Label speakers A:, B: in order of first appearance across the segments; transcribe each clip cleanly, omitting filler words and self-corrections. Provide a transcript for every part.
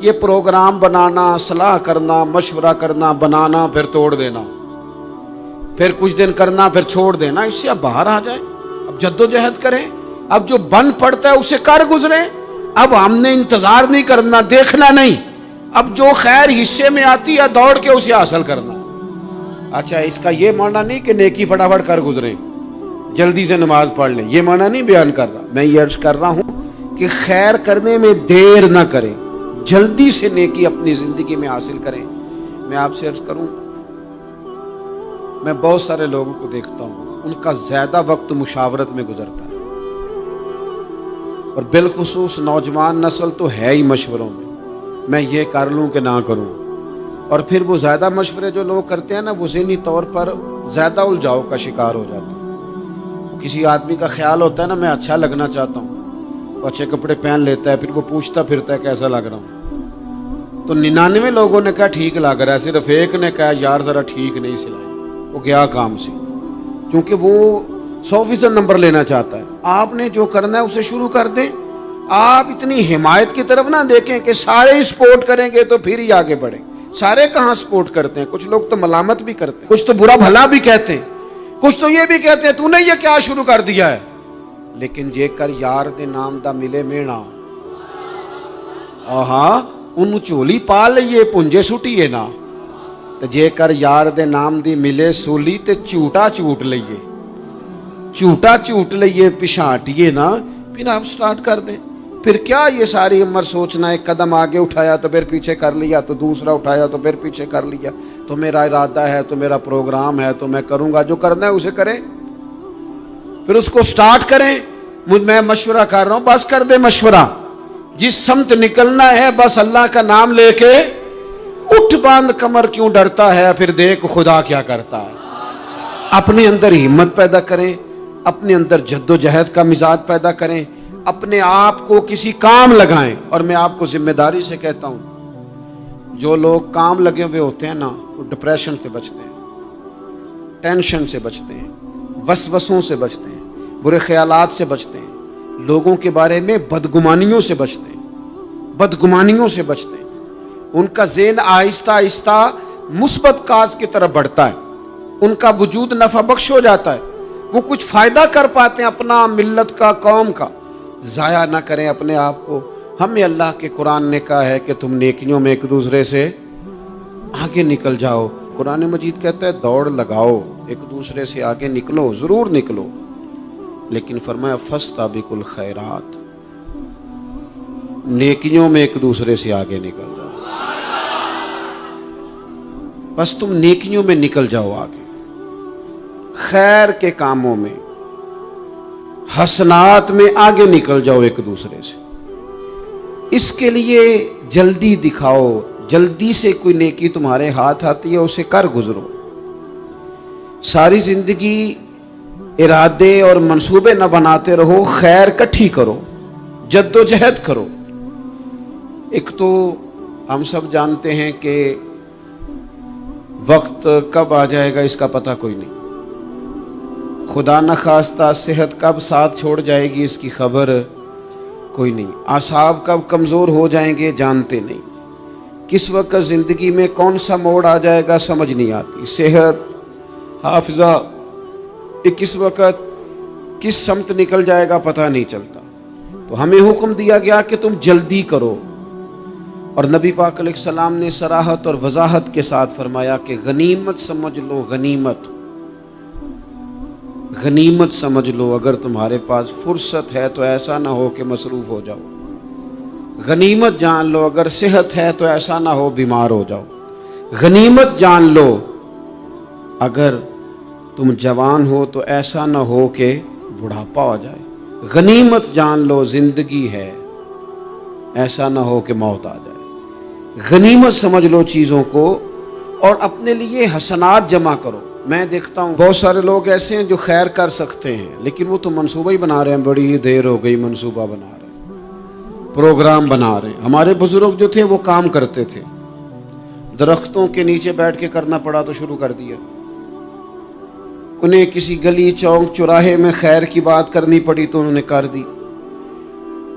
A: یہ پروگرام بنانا، صلاح کرنا، مشورہ کرنا، بنانا پھر توڑ دینا، پھر کچھ دن کرنا پھر چھوڑ دینا، اس سے اب باہر آ جائیں، اب جدوجہد کریں، اب جو بن پڑتا ہے اسے کر گزریں۔ اب ہم نے انتظار نہیں کرنا، دیکھنا نہیں، اب جو خیر حصے میں آتی ہے دوڑ کے اسے حاصل کرنا۔ اچھا، اس کا یہ معنی نہیں کہ نیکی فٹافٹ کر گزریں، جلدی سے نماز پڑھ لیں، یہ معنی نہیں بیان کر رہا۔ میں یہ عرض کر رہا ہوں کہ خیر کرنے میں دیر نہ کریں، جلدی سے نیکی اپنی زندگی میں حاصل کریں۔ میں آپ سے عرض کروں، میں بہت سارے لوگوں کو دیکھتا ہوں، ان کا زیادہ وقت مشاورت میں گزرتا ہے، اور بالخصوص نوجوان نسل تو ہے ہی مشوروں میں یہ کر لوں کہ نہ کروں، اور پھر وہ زیادہ مشورے جو لوگ کرتے ہیں نا، وہ ذہنی طور پر زیادہ الجھاؤ کا شکار ہو جاتے ہیں۔ کسی آدمی کا خیال ہوتا ہے نا، میں اچھا لگنا چاہتا ہوں، وہ اچھے کپڑے پہن لیتا ہے، پھر وہ پوچھتا پھرتا ہے کیسا لگ رہا ہوں، تو 99 لوگوں نے کہا ٹھیک لگ رہا ہے، صرف ایک نے کہا یار ذرا ٹھیک نہیں سلائی، وہ گیا کام سے، کیونکہ وہ 100% نمبر لینا چاہتا ہے۔ آپ نے جو کرنا ہے اسے شروع کر دیں، آپ اتنی حمایت کی طرف نہ دیکھیں کہ سارے ہی سپورٹ کریں گے تو پھر ہی آگے بڑھیں۔ سارے کہاں سپورٹ کرتے ہیں، کچھ لوگ تو ملامت بھی کرتے ہیں، کچھ تو برا بھلا بھی کہتے ہیں، کچھ تو یہ بھی کہتے ہیں تو نے یہ کیا شروع کر دیا ہے۔ لیکن جے کر یار دے نام دا ملے مینا، آہاں انہوں چولی پا لئیے پنجے سٹیے نا، تو جے کر یار دے نام دی ملے سولی تے چوٹا چوٹ لئیے، چوٹا چوٹ لئیے پشانٹیے نا، پھر آپ سٹارٹ کر دیں۔ پھر کیا یہ ساری عمر سوچنا، ایک قدم آگے اٹھایا تو پھر پیچھے کر لیا، تو دوسرا اٹھایا تو پھر پیچھے کر لیا، تو میرا ارادہ ہے، تو میرا پروگرام ہے، تو میں کروں گا، جو کرنا ہے اسے کریں، پھر اس کو سٹارٹ کریں۔ میں مشورہ کر رہا ہوں، بس کر دے مشورہ، جس سمت نکلنا ہے بس اللہ کا نام لے کے اٹھ، باندھ کمر کیوں ڈرتا ہے، پھر دیکھ خدا کیا کرتا ہے۔ اپنے اندر ہمت پیدا کریں، اپنے اندر جد و جہد کا مزاج پیدا کریں، اپنے آپ کو کسی کام لگائیں۔ اور میں آپ کو ذمہ داری سے کہتا ہوں، جو لوگ کام لگے ہوئے ہوتے ہیں نا، وہ ڈپریشن سے بچتے ہیں، ٹینشن سے بچتے ہیں، وسوسوں سے بچتے ہیں، برے خیالات سے بچتے ہیں، لوگوں کے بارے میں بدگمانیوں سے بچتے ہیں، بدگمانیوں سے بچتے ہیں۔ ان کا ذہن آہستہ آہستہ مثبت کاز کی طرف بڑھتا ہے، ان کا وجود نفع بخش ہو جاتا ہے، وہ کچھ فائدہ کر پاتے ہیں اپنا، ملت کا، قوم کا۔ ضائع نہ کریں اپنے آپ کو۔ ہمیں اللہ کے قرآن نے کہا ہے کہ تم نیکیوں میں ایک دوسرے سے آگے نکل جاؤ۔ قرآن مجید کہتا ہے دوڑ لگاؤ، ایک دوسرے سے آگے نکلو، ضرور نکلو، لیکن فرمایا فاستبقوا الخیرات، نیکیوں میں ایک دوسرے سے آگے نکل جاؤ۔ بس تم نیکیوں میں نکل جاؤ آگے، خیر کے کاموں میں، حسنات میں آگے نکل جاؤ ایک دوسرے سے۔ اس کے لیے جلدی دکھاؤ، جلدی سے کوئی نیکی تمہارے ہاتھ آتی ہے اسے کر گزرو۔ ساری زندگی ارادے اور منصوبے نہ بناتے رہو، خیر کٹھی کرو، جد و جہد کرو۔ ایک تو ہم سب جانتے ہیں کہ وقت کب آ جائے گا اس کا پتہ کوئی نہیں، خدا نخواستہ صحت کب ساتھ چھوڑ جائے گی اس کی خبر کوئی نہیں، اعصاب کب کمزور ہو جائیں گے جانتے نہیں، کس وقت زندگی میں کون سا موڑ آ جائے گا سمجھ نہیں آتی، صحت، حافظہ کس وقت کس سمت نکل جائے گا پتہ نہیں چلتا۔ تو ہمیں حکم دیا گیا کہ تم جلدی کرو، اور نبی پاک علیہ السلام نے صراحت اور وضاحت کے ساتھ فرمایا کہ غنیمت سمجھ لو، غنیمت غنیمت سمجھ لو، اگر تمہارے پاس فرصت ہے تو ایسا نہ ہو کہ مصروف ہو جاؤ، غنیمت جان لو اگر صحت ہے تو ایسا نہ ہو بیمار ہو جاؤ، غنیمت جان لو اگر تم جوان ہو تو ایسا نہ ہو کہ بڑھاپا ہو جائے، غنیمت جان لو زندگی ہے، ایسا نہ ہو کہ موت آ جائے۔ غنیمت سمجھ لو چیزوں کو، اور اپنے لیے حسنات جمع کرو۔ میں دیکھتا ہوں بہت سارے لوگ ایسے ہیں جو خیر کر سکتے ہیں، لیکن وہ تو منصوبہ ہی بنا رہے ہیں، بڑی دیر ہو گئی منصوبہ بنا رہے ہیں، پروگرام بنا رہے ہیں۔ ہمارے بزرگ جو تھے وہ کام کرتے تھے، درختوں کے نیچے بیٹھ کے کرنا پڑا تو شروع کر دیا، انہیں کسی گلی چوک چوراہے میں خیر کی بات کرنی پڑی تو انہوں نے کر دی،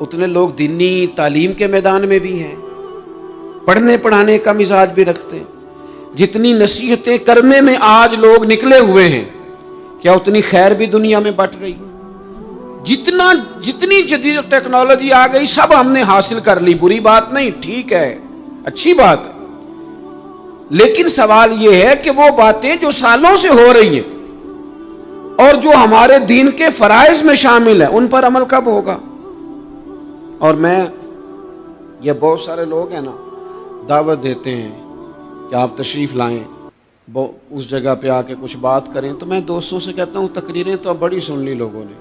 A: اتنے لوگ دینی تعلیم کے میدان میں بھی ہیں، پڑھنے پڑھانے کا مزاج بھی رکھتے ہیں۔ جتنی نصیحتیں کرنے میں آج لوگ نکلے ہوئے ہیں، کیا اتنی خیر بھی دنیا میں بٹ رہی؟ جتنی جدید ٹیکنالوجی آ گئی سب ہم نے حاصل کر لی، بری بات نہیں، ٹھیک ہے، اچھی بات ہے، لیکن سوال یہ ہے کہ وہ باتیں جو سالوں سے ہو رہی ہیں اور جو ہمارے دین کے فرائض میں شامل ہیں ان پر عمل کب ہوگا؟ اور یہ بہت سارے لوگ ہیں نا، دعوت دیتے ہیں کہ آپ تشریف لائیں، اس جگہ پہ آ کے کچھ بات کریں، تو میں دوستوں سے کہتا ہوں تقریریں تو اب بڑی سن لی لوگوں نے،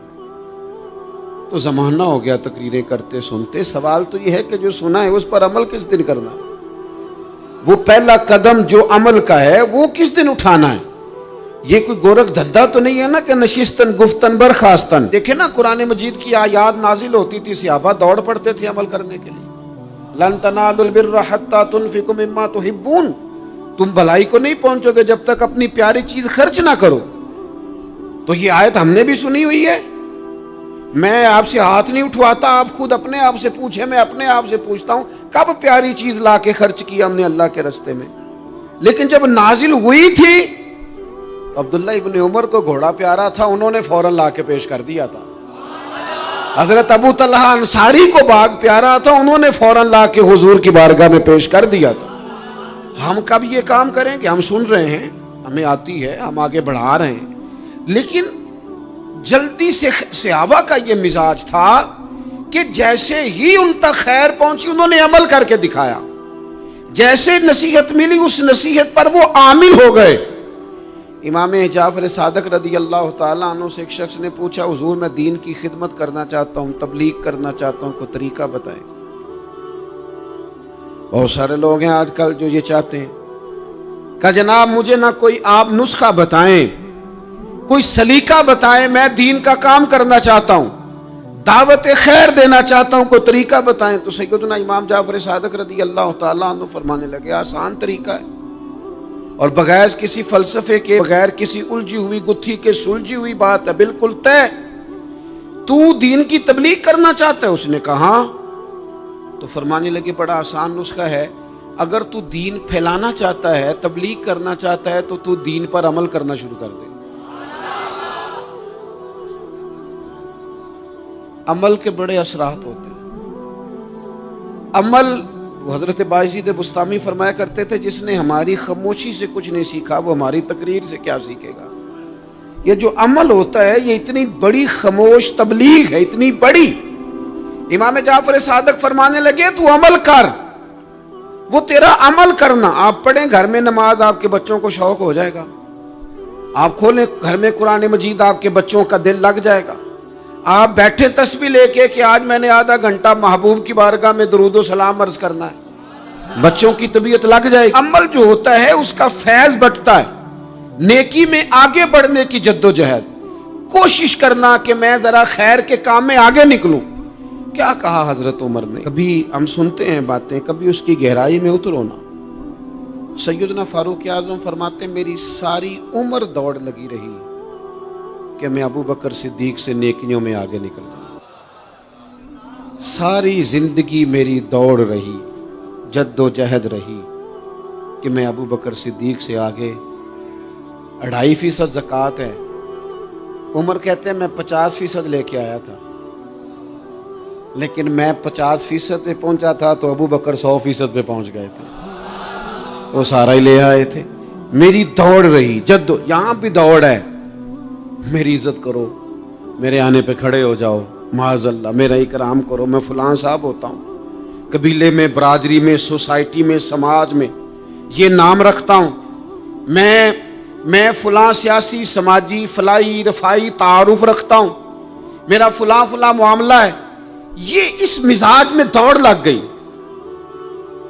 A: تو زمانہ ہو گیا تقریریں کرتے سنتے۔ سوال تو یہ ہے کہ جو سنا ہے اس پر عمل کس دن کرنا ہے؟ وہ پہلا قدم جو عمل کا ہے وہ کس دن اٹھانا ہے؟ یہ کوئی گورکھ دھندا تو نہیں ہے نا کہ نشستن گفتن برخاستن۔ دیکھیں نا قرآن مجید کی آیات نازل ہوتی تھی، صحابہ دوڑ پڑتے تھے عمل کرنے کے لیے۔ لن تنالوا البر حتى تنفقوا مما تحبون، تم بھلائی کو نہیں پہنچو گے جب تک اپنی پیاری چیز خرچ نہ کرو۔ تو یہ آیت ہم نے بھی سنی ہوئی ہے، میں آپ سے ہاتھ نہیں اٹھواتا، آپ خود اپنے آپ سے پوچھیں، میں اپنے آپ سے پوچھتا ہوں کب پیاری چیز لا کے خرچ کیا ہم نے اللہ کے راستے میں؟ لیکن جب نازل ہوئی تھی تو عبداللہ ابن عمر کو گھوڑا پیارا تھا، انہوں نے فوراً لا کے پیش کر دیا تھا۔ حضرت ابو طلحہ انصاری کو باغ پیارا تھا، انہوں نے فوراً لا کے حضور کی بارگاہ میں پیش کر دیا تھا۔ ہم کب یہ کام کریں کہ ہم سن رہے ہیں، ہمیں آتی ہے، ہم آگے بڑھا رہے ہیں، لیکن جلدی سے صحابہ کا یہ مزاج تھا کہ جیسے ہی ان تک خیر پہنچی انہوں نے عمل کر کے دکھایا، جیسے نصیحت ملی اس نصیحت پر وہ عامل ہو گئے۔ امام جعفر صادق رضی اللہ تعالیٰ عنہ سے ایک شخص نے پوچھا، حضور میں دین کی خدمت کرنا چاہتا ہوں، تبلیغ کرنا چاہتا ہوں، کوئی طریقہ بتائیں۔ بہت سارے لوگ ہیں آج کل جو یہ چاہتے ہیں کہ جناب مجھے نہ کوئی آپ نسخہ بتائیں، کوئی سلیقہ بتائیں، میں دین کا کام کرنا چاہتا ہوں، دعوت خیر دینا چاہتا ہوں، کوئی طریقہ بتائیں۔ تو سیدنا امام جعفر صادق رضی اللہ تعالیٰ عنہ فرمانے لگے، آسان طریقہ ہے، اور بغیر کسی فلسفے کے، بغیر کسی الجھی ہوئی گتھی کے سلجھی ہوئی بات ہے، بالکل طے۔ تو دین کی تبلیغ کرنا چاہتا ہے؟ اس نے کہا ہاں۔ تو فرمانے لگے بڑا آسان نسخہ ہے، اگر تو دین پھیلانا چاہتا ہے، تبلیغ کرنا چاہتا ہے، تو دین پر عمل کرنا شروع کر دے۔ عمل کے بڑے اثرات ہوتے ہیں۔ عمل، حضرت باجید بستامی فرمایا کرتے تھے، جس نے ہماری خاموشی سے کچھ نہیں سیکھا وہ ہماری تقریر سے کیا سیکھے گا۔ یہ جو عمل ہوتا ہے یہ اتنی بڑی خاموش تبلیغ ہے، اتنی بڑی۔ امام جعفر صادق فرمانے لگے تو عمل کر، وہ تیرا عمل کرنا۔ آپ پڑھیں گھر میں نماز، آپ کے بچوں کو شوق ہو جائے گا، آپ کھولیں گھر میں قرآن مجید، آپ کے بچوں کا دل لگ جائے گا۔ آپ بیٹھے تسبیح لے کے کہ آج میں نے آدھا گھنٹہ محبوب کی بارگاہ میں درود و سلام عرض کرنا ہے، بچوں کی طبیعت لگ جائے گی۔ عمل جو ہوتا ہے اس کا فیض بٹتا ہے، نیکی میں آگے بڑھنے کی جدوجہد، کوشش کرنا کہ میں ذرا خیر کے کام میں آگے نکلوں۔ کیا کہا حضرت عمر نے؟ کبھی ہم سنتے ہیں باتیں، کبھی اس کی گہرائی میں اترو نا۔ سیدنا فاروق اعظم فرماتے میری ساری عمر دوڑ لگی رہی کہ میں ابو بکر صدیق سے نیکیوں میں آگے نکل رہا ہوں۔ ساری زندگی میری دوڑ رہی، جد و جہد رہی کہ میں ابو بکر صدیق سے آگے۔ 2.5% زکوٰۃ ہے، عمر کہتے ہیں میں 50% لے کے آیا تھا، لیکن میں 50% پہ پہنچا تھا تو ابو بکر 100% پہ پہنچ گئے تھے، وہ سارا ہی لے آئے تھے۔ میری دوڑ رہی، یہاں بھی دوڑ ہے، میری عزت کرو، میرے آنے پہ کھڑے ہو جاؤ، معاذ اللہ میرا اکرام کرو، میں فلاں صاحب ہوتا ہوں، قبیلے میں، برادری میں، سوسائٹی میں، سماج میں یہ نام رکھتا ہوں، میں فلاں سیاسی، سماجی، فلاحی، رفائی تعارف رکھتا ہوں، میرا فلاں معاملہ ہے۔ یہ اس مزاج میں دوڑ لگ گئی،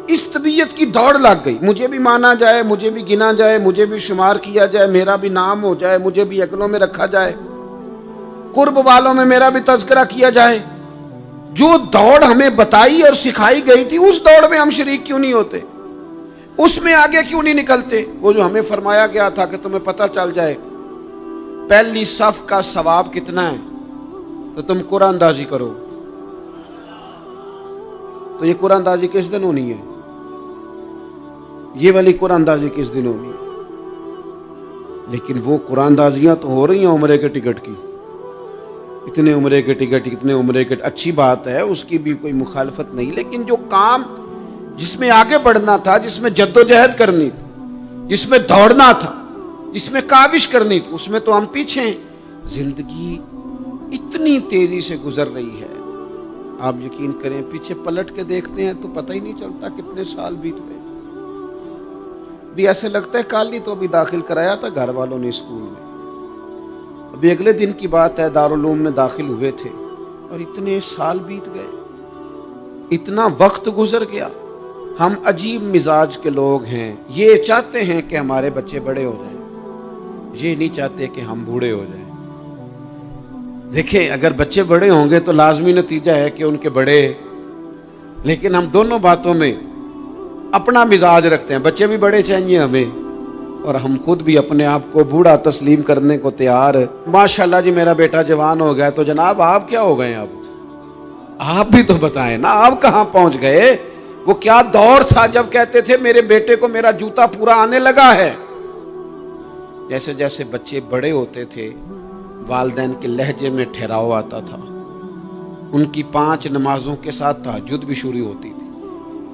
A: اس طبیعت کی دوڑ لگ گئی، مجھے بھی مانا جائے، مجھے بھی گنا جائے، مجھے بھی شمار کیا جائے، میرا بھی نام ہو جائے، مجھے بھی اگلوں میں رکھا جائے، قرب والوں میں میرا بھی تذکرہ کیا جائے۔ جو دوڑ ہمیں بتائی اور سکھائی گئی تھی اس دوڑ میں ہم شریک کیوں نہیں ہوتے؟ اس میں آگے کیوں نہیں نکلتے؟ وہ جو ہمیں فرمایا گیا تھا کہ تمہیں پتہ چل جائے پہلی صف کا ثواب کتنا ہے تو تم قرآن اندازی کرو، تو یہ قرآن اندازی کس دن ہونی ہے؟ یہ والی قرآن اندازی کس دن ہونی ہے؟ لیکن وہ قرآن اندازیاں تو ہو رہی ہیں عمرے کے ٹکٹ کی، اتنے عمرے کے ٹکٹ، اتنے عمرے کے، اچھی بات ہے، اس کی بھی کوئی مخالفت نہیں، لیکن جو کام جس میں آگے بڑھنا تھا، جس میں جد و جہد کرنی تھی، جس میں دوڑنا تھا، جس میں کاوش کرنی تھی، اس میں تو ہم پیچھے ہیں۔ زندگی اتنی تیزی سے گزر رہی ہے، آپ یقین کریں پیچھے پلٹ کے دیکھتے ہیں تو پتہ ہی نہیں چلتا کتنے سال بیت گئے۔ بھی ایسے لگتا ہے کل ہی تو ابھی داخل کرایا تھا گھر والوں نے اسکول میں، ابھی اگلے دن کی بات ہے دارالعلوم میں داخل ہوئے تھے اور اتنے سال بیت گئے، اتنا وقت گزر گیا۔ ہم عجیب مزاج کے لوگ ہیں، یہ چاہتے ہیں کہ ہمارے بچے بڑے ہو جائیں، یہ نہیں چاہتے کہ ہم بوڑھے ہو جائیں۔ دیکھیں اگر بچے بڑے ہوں گے تو لازمی نتیجہ ہے کہ ان کے بڑے، لیکن ہم دونوں باتوں میں اپنا مزاج رکھتے ہیں، بچے بھی بڑے چاہیے ہمیں اور ہم خود بھی اپنے آپ کو بوڑھا تسلیم کرنے کو تیار۔ ماشاءاللہ جی میرا بیٹا جوان ہو گیا، تو جناب آپ کیا ہو گئے ہیں؟ اب آپ بھی تو بتائیں نا، آپ کہاں پہنچ گئے؟ وہ کیا دور تھا جب کہتے تھے میرے بیٹے کو میرا جوتا پورا آنے لگا ہے۔ جیسے جیسے بچے بڑے ہوتے تھے والدین کے لہجے میں ٹھہراؤ آتا تھا، ان کی 5 نمازوں کے ساتھ تہجد بھی شروع ہوتی تھی،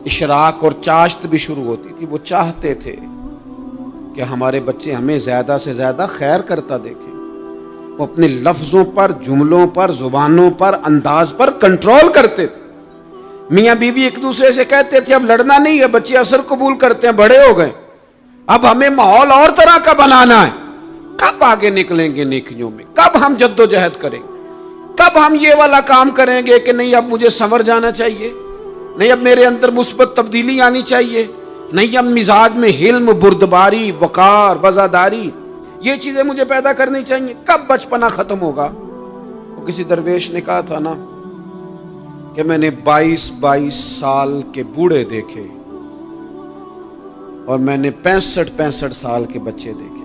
A: اشراق اور چاشت بھی شروع ہوتی تھی۔ وہ چاہتے تھے کہ ہمارے بچے ہمیں زیادہ سے زیادہ خیر کرتا دیکھیں، وہ اپنے لفظوں پر، جملوں پر، زبانوں پر، انداز پر کنٹرول کرتے تھے۔ میاں بیوی ایک دوسرے سے کہتے تھے اب لڑنا نہیں ہے، بچے اثر قبول کرتے ہیں، بڑے ہو گئے، اب ہمیں ماحول اور طرح کا بنانا ہے۔ کب آگے نکلیں گے نیکیوں میں؟ کب ہم جد و جہد کریں گے؟ کب ہم یہ والا کام کریں گے کہ نہیں اب مجھے سنور جانا چاہیے، نہیں اب میرے اندر مثبت تبدیلی آنی چاہیے، نہیں اب مزاج میں حلم، بردباری، وقار، وفاداری، یہ چیزیں مجھے پیدا کرنی چاہیے؟ کب بچپنا ختم ہوگا؟ وہ کسی درویش نے کہا تھا نا کہ میں نے 22 سال کے بوڑھے دیکھے اور میں نے 65 سال کے بچے دیکھے۔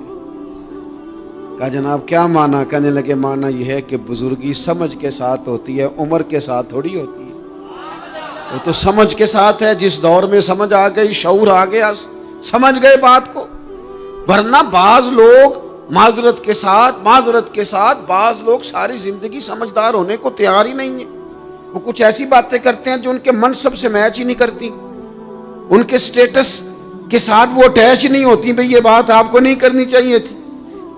A: کہا جناب کیا معنی؟ کہنے لگے معنی یہ ہے کہ بزرگی سمجھ کے ساتھ ہوتی ہے، عمر کے ساتھ تھوڑی ہوتی ہے۔ وہ تو سمجھ کے ساتھ ہے، جس دور میں سمجھ آ گئی، شعور آ گیا، سمجھ گئے بات کو۔ ورنہ بعض لوگ معذرت کے ساتھ بعض لوگ ساری زندگی سمجھدار ہونے کو تیار ہی نہیں ہیں۔ وہ کچھ ایسی باتیں کرتے ہیں جو ان کے منصب سے میچ ہی نہیں کرتی، ان کے سٹیٹس کے ساتھ وہ اٹیچ نہیں ہوتی۔ بھئی یہ بات آپ کو نہیں کرنی چاہیے تھی،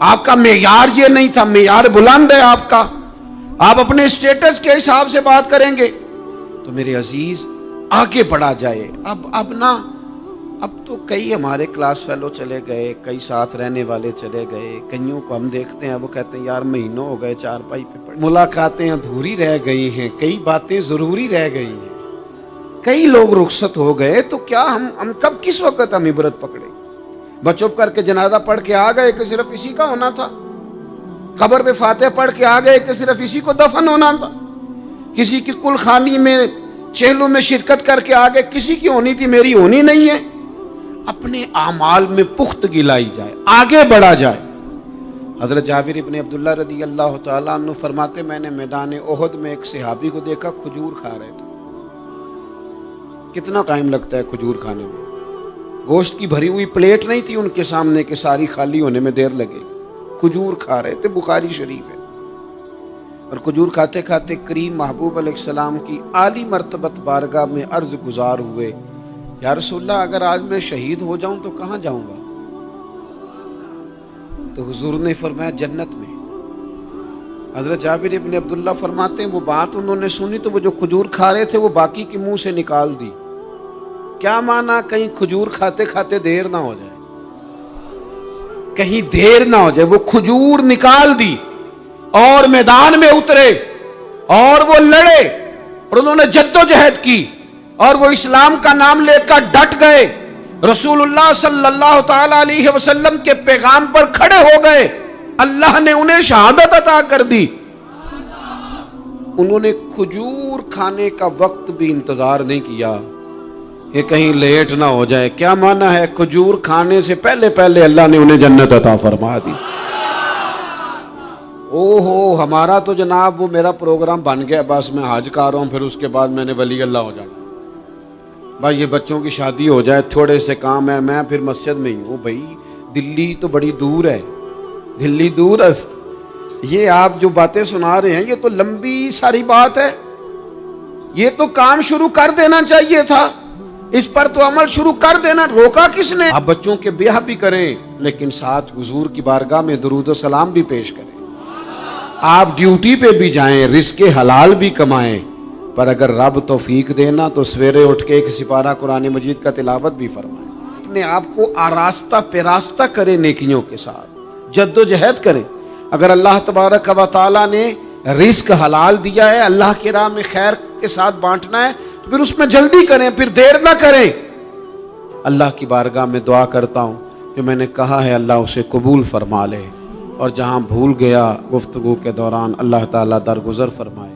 A: آپ کا معیار یہ نہیں تھا، معیار بلند ہے آپ کا، آپ اپنے سٹیٹس کے حساب سے بات کریں گے۔ تو میرے عزیز آگے بڑھا جائے۔ اب تو کئی ہمارے کلاس فیلو چلے گئے، کئی ساتھ رہنے والے چلے گئے، کئیوں کو ہم دیکھتے ہیں وہ کہتے ہیں یار مہینوں ہو گئے چارپائی پہ پڑے، ملاقاتیں ادھوری رہ گئی ہیں، کئی باتیں ضروری رہ گئی ہیں، کئی لوگ رخصت ہو گئے، تو کیا ہم کب کس وقت ہم عبرت پکڑے؟ بس چپ کر کے جنازہ پڑھ کے آ گئے کہ صرف اسی کا ہونا تھا، قبر پہ فاتحہ پڑھ کے آ گئے کہ صرف اسی کو دفن ہونا تھا، کسی کی کل خانی میں چہلوں میں شرکت کر کے آگے کسی کی ہونی تھی، میری ہونی نہیں ہے۔ اپنے اعمال میں پختگی لائی جائے، آگے بڑھا جائے۔ حضرت جابر ابن عبداللہ رضی اللہ تعالیٰ عنہ فرماتے میں نے میدان احد میں ایک صحابی کو دیکھا کھجور کھا رہے تھے۔ کتنا ٹائم لگتا ہے کھجور کھانے میں؟ گوشت کی بھری ہوئی پلیٹ نہیں تھی ان کے سامنے کہ ساری خالی ہونے میں دیر لگے، کھجور کھا رہے تھے، بخاری شریف ہے۔ اور کھجور کھاتے کھاتے کریم محبوب علیہ السلام کی عالی مرتبت بارگاہ میں عرض گزار ہوئے یا رسول اللہ اگر آج میں شہید ہو جاؤں تو کہاں جاؤں گا؟ تو حضور نے فرمایا جنت میں۔ حضرت جابر ابن عبداللہ فرماتے ہیں وہ بات انہوں نے سنی تو وہ جو کھجور کھا رہے تھے وہ باقی کے منہ سے نکال دی۔ کیا معنی؟ کہیں کھجور کھاتے کھاتے دیر نہ ہو جائے، کہیں دیر نہ ہو جائے۔ وہ کھجور نکال دی اور میدان میں اترے اور وہ لڑے اور انہوں نے جد و جہد کی اور وہ اسلام کا نام لے کر ڈٹ گئے، رسول اللہ صلی اللہ تعالی علیہ وسلم کے پیغام پر کھڑے ہو گئے، اللہ نے انہیں شہادت عطا کر دی۔ انہوں نے کھجور کھانے کا وقت بھی انتظار نہیں کیا کہ کہیں لیٹ نہ ہو جائے۔ کیا معنی ہے؟ کھجور کھانے سے پہلے پہلے اللہ نے انہیں جنت عطا فرما دی۔ اوہو ہمارا تو جناب وہ میرا پروگرام بن گیا، بس میں حج کر رہا ہوں، پھر اس کے بعد میں نے ولی اللہ ہو جانا۔ بھائی یہ بچوں کی شادی ہو جائے، تھوڑے سے کام ہے، میں پھر مسجد میں ہی ہوں. بھائی دلی تو بڑی دور ہے، دلی دور است. یہ آپ جو باتیں سنا رہے ہیں یہ تو لمبی ساری بات ہے. یہ تو کام شروع کر دینا چاہیے تھا، اس پر تو عمل شروع کر دینا، روکا کس نے؟ آپ بچوں کے بیاہ بھی کریں لیکن ساتھ حضور کی بارگاہ میں درود و سلام بھی پیش کریں. آپ ڈیوٹی پہ بھی جائیں، رزق حلال بھی کمائیں، پر اگر رب توفیق دینا تو سویرے اٹھ کے ایک سپارہ قرآن مجید کا تلاوت بھی فرمائیں. اپنے آپ کو آراستہ پیراستہ کریں، نیکیوں کے ساتھ جد و جہد کریں. اگر اللہ تبارک و تعالیٰ نے رزق حلال دیا ہے، اللہ کی راہ میں خیر کے ساتھ بانٹنا ہے، تو پھر اس میں جلدی کریں، پھر دیر نہ کریں. اللہ کی بارگاہ میں دعا کرتا ہوں جو میں نے کہا ہے اللہ اسے قبول فرما لے، اور جہاں بھول گیا گفتگو کے دوران اللہ تعالیٰ درگزر فرمائے.